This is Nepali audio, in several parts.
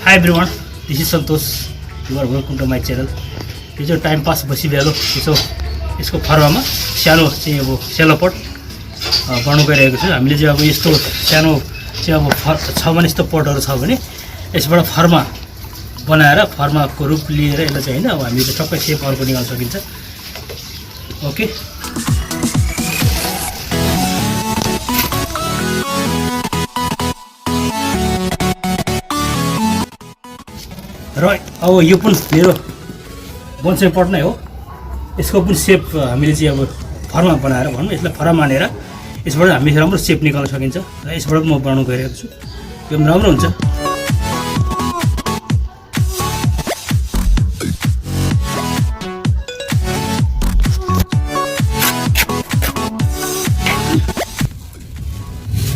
Hi everyone, this is Santosh. You are welcome to my channel. यो चाहिँ टाइम पास बसिरहेको यसो यसको फर्मामा सानो चाहिँ अब सेलोपट बनाउनु गइरहेको छु। हामीले चाहिँ अब यस्तो सानो चाहिँ अब छ भने यस्तो पटहरू छ भने यसबाट फर्मा बनाएर फर्माको रूप लिएर यसलाई चाहिँ हैन अब हामीले सबै सेप अर्को निकाल्न सकिन्छ। ओके, र अब यो पनि मेरो बोन्साई पट नै हो। यसको पनि सेप हामीले चाहिँ अब फर्मा बनाएर भनौँ यसलाई फर्मा मानेर यसबाट हामीले राम्रो सेप निकाल्न सकिन्छ र यसबाट म बनाउन गइरहेको छु। यो पनि राम्रो हुन्छ।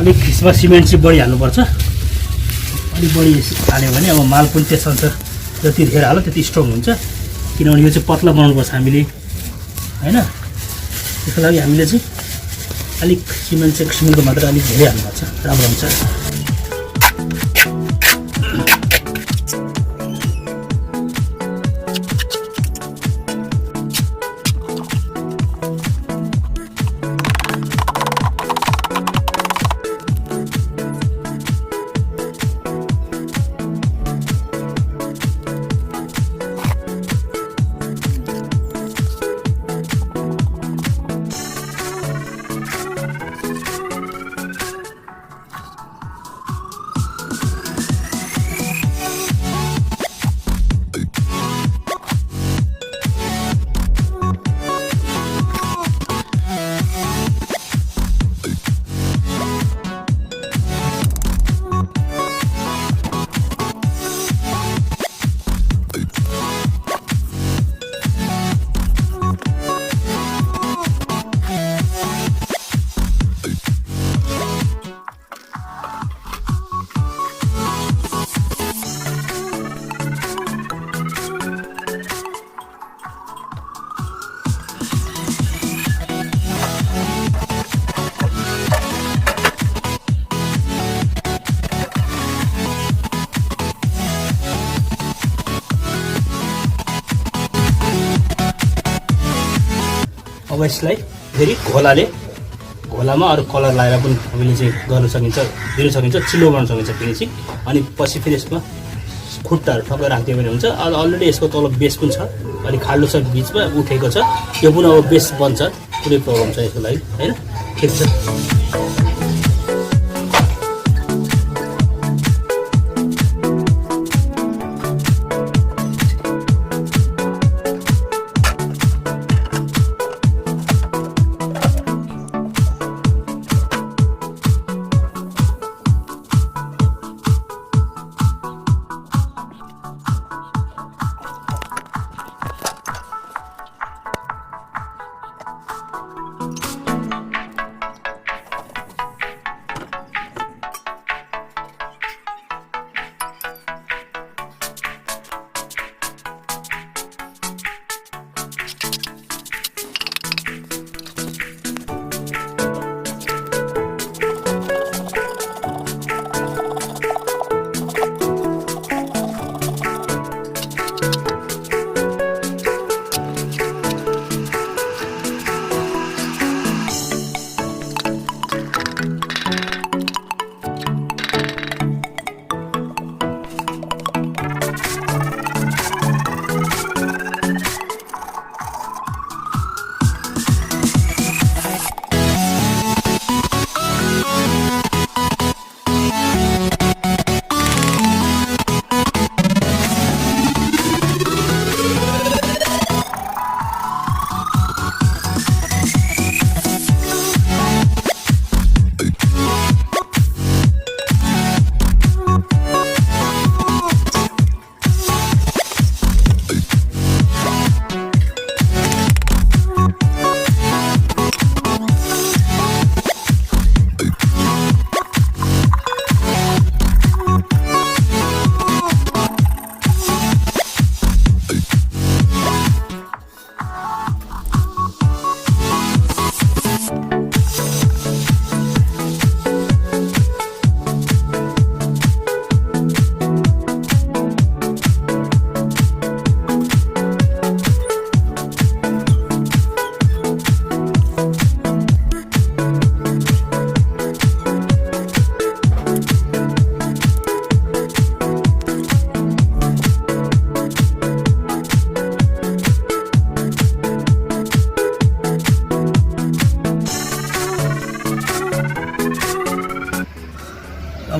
अलिक यसमा सिमेन्ट चाहिँ बढी हाल्नुपर्छ। अलिक बढी हाल्यो भने अब माल पनि त्यसअनुसार जति धेरै हाल्यो त्यति स्ट्रङ हुन्छ। किनभने यो चाहिँ पतला बनाउनुपर्छ हामीले हैन। त्यसको लागि हामीले चाहिँ अलिक सिमेन्टको मात्रा अलिक धेरै हाल्नुपर्छ, राम्रो हुन्छ। अब यसलाई फेरि घोलामा अरू कलर लगाएर पनि हामीले चाहिँ गर्न सकिन्छ, दिन सकिन्छ, चिल्लो बनाउन सकिन्छ फेरि चाहिँ। अनि पछि फेरि यसमा खुट्टाहरू ठक्कै राखिदियो भने हुन्छ। अलरेडी यसको तल बेस पनि छ, अलिक खाल्डो छ, बिचमा उठेको छ। यो पनि अब बेस बन्छ, कुनै प्रब्लम छ यसको लागि हैन। ठिक छ।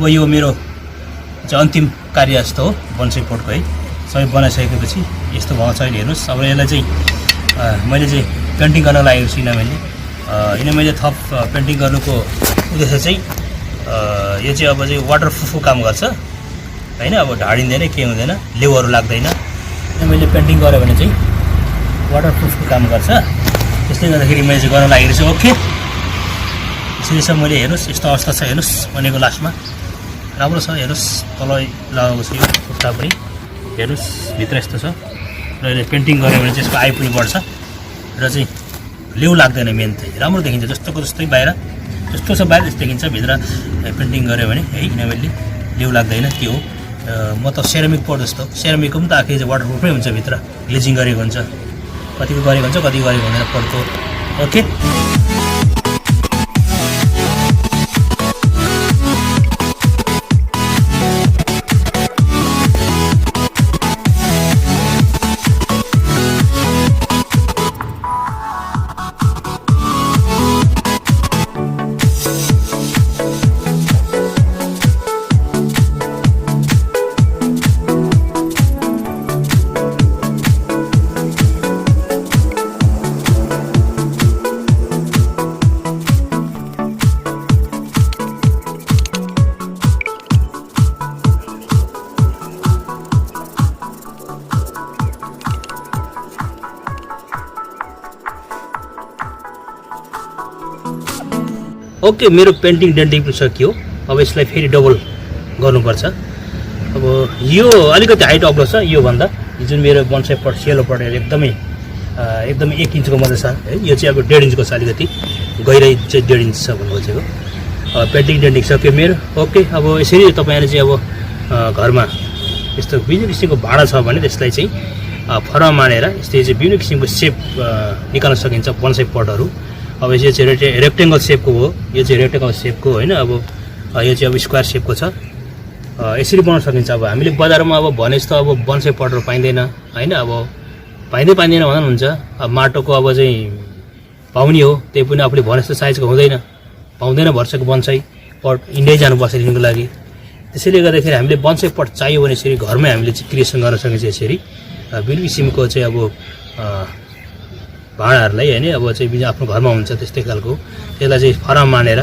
अब यो मेरो चाहिँ अन्तिम कार्य जस्तो हो बन्साई पटको है। सबै बनाइसकेपछि यस्तो भएको छ अहिले हेर्नुहोस्। अब यसलाई चाहिँ मैले चाहिँ पेन्टिङ गर्न लागेको छु यिनै मैले थप पेन्टिङ गर्नुको उद्देश्य चाहिँ यो चाहिँ अब चाहिँ वाटरप्रुफको काम गर्छ होइन। अब ढाडिँदैन केही हुँदैन, लेउहरू लाग्दैन। मैले पेन्टिङ गरेँ भने चाहिँ वाटरप्रुफको काम गर्छ। त्यसले गर्दाखेरि मैले चाहिँ गर्न लागेको छु। ओके, यसरी छ। मैले हेर्नुहोस् यस्तो अवस्था छ हेर्नुहोस् भनेको लास्टमा राम्रो छ हेर्नुहोस्। तल लगाएको छु यो खुट्टा पनि हेर्नुहोस्, भित्र यस्तो छ। र यसले पेन्टिङ गऱ्यो भने चाहिँ यसको आइ पनि बढ्छ र चाहिँ लेउ लाग्दैन। मेन चाहिँ राम्रो देखिन्छ, जस्तोको जस्तै बाहिर जस्तो छ बाहिर त्यस्तो देखिन्छ, भित्र पेन्टिङ गऱ्यो भने है किनभने लेउ लाग्दैन। के हो म त सेरामिक पट जस्तो, सेरामिकको पनि त आखिर चाहिँ वाटरप्रुफै हुन्छ, भित्र ग्लेजिङ गरेको हुन्छ, कतिको गरेको हुन्छ कतिको गरेको हुँदैन पटको। ओके, ओके, मेरो पेन्टिङ डेन्टिङ पनि सकियो। अब यसलाई फेरि डबल गर्नुपर्छ। अब यो अलिकति हाइट अग्लो छ योभन्दा। जुन मेरो बन्साई पट सेलो पट एकदमै 1 इन्चको मात्रै छ है। यो चाहिँ अब 1.5 इन्चको छ, अलिकति गहिराइ चाहिँ 1.5 इन्च छ भन्नु खोजेको। पेन्टिङ डेन्टिङ सक्यो मेरो। ओके, अब यसरी तपाईँले चाहिँ अब घरमा यस्तो विभिन्न किसिमको भाँडा छ भने त्यसलाई चाहिँ फरमा मानेर यस्तै चाहिँ विभिन्न किसिमको सेप निकाल्न सकिन्छ बन्साई पटहरू। अब यो चाहिँ रेक्टेङ्गल सेपको हो, यो चाहिँ रेक्टेङ्गल सेपको होइन। अब यो चाहिँ अब स्क्वायर सेपको छ। यसरी बनाउन सकिन्छ। अब हामीले बजारमा अब भने जस्तो अब बन्साई पटहरू पाइँदैन होइन। अब पाइँदैन भन्दा हुन्छ। अब माटोको अब चाहिँ पाउने हो, त्यही पनि आफूले भने जस्तो साइजको हुँदैन, पाउँदैन भर्सेको बन्साई पट। इन्डिया जानुपर्छ लिनुको लागि। त्यसैले गर्दाखेरि हामीले बन्साई पट चाहियो भने यसरी घरमै हामीले चाहिँ क्रिएसन गर्न सकिन्छ। यसरी विभिन्न किसिमको चाहिँ अब भाँडाहरूलाई होइन अब चाहिँ आफ्नो घरमा हुन्छ त्यस्तै खालको, त्यसलाई चाहिँ फर्मा मानेर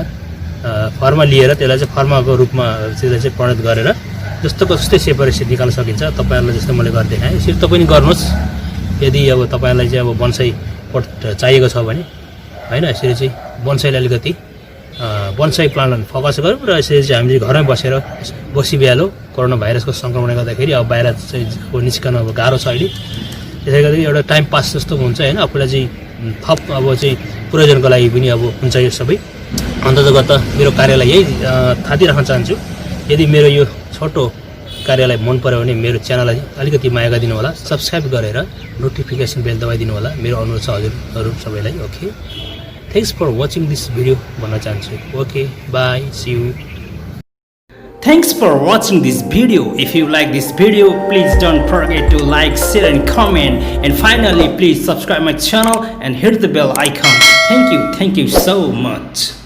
फर्मा लिएर त्यसलाई चाहिँ फर्माको रूपमा त्यसलाई चाहिँ परिणत गरेर जस्तोको जस्तै सेपहरू यसरी निकाल्न सकिन्छ। तपाईँहरूलाई जस्तो मैले गरेर देखाएँ यसरी तपाईँ गर्नुहोस्। यदि अब तपाईँलाई चाहिँ अब बन्साई पट चाहिएको छ भने होइन, यसरी चाहिँ बन्साईलाई अलिकति बन्साई प्लान्टलाई फोकस गरौँ र यसरी चाहिँ हामीले घरमै बसेर बसी बिहालो कोरोना भाइरसको सङ्क्रमणले गर्दाखेरि अब बाहिर चाहिँ निस्कन अब गाह्रो छ अहिले। त्यसले गर्दाखेरि एउटा टाइम पास जस्तो हुन्छ होइन, आफूलाई चाहिँ थप अब चाहिँ प्रयोजनको लागि पनि अब हुन्छ यो सबै। अन्ततगत मेरो कार्यलाई यही थाती राख्न चाहन्छु। यदि मेरो यो छोटो कार्यलाई मन पर्यो भने मेरो च्यानललाई अलिकति माया गरिदिनु होला, सब्सक्राइब गरेर नोटिफिकेसन बेल दबाइदिनु होला। मेरो अनुरोध छ हजुरहरू सबैलाई। Okay, thanks for watching this video भन्न चाहन्छु। Okay, bye, see you. Thanks for watching this video. If you like this video, please don't forget to like, share and comment. And finally, please subscribe my channel and hit the bell icon. Thank you so much.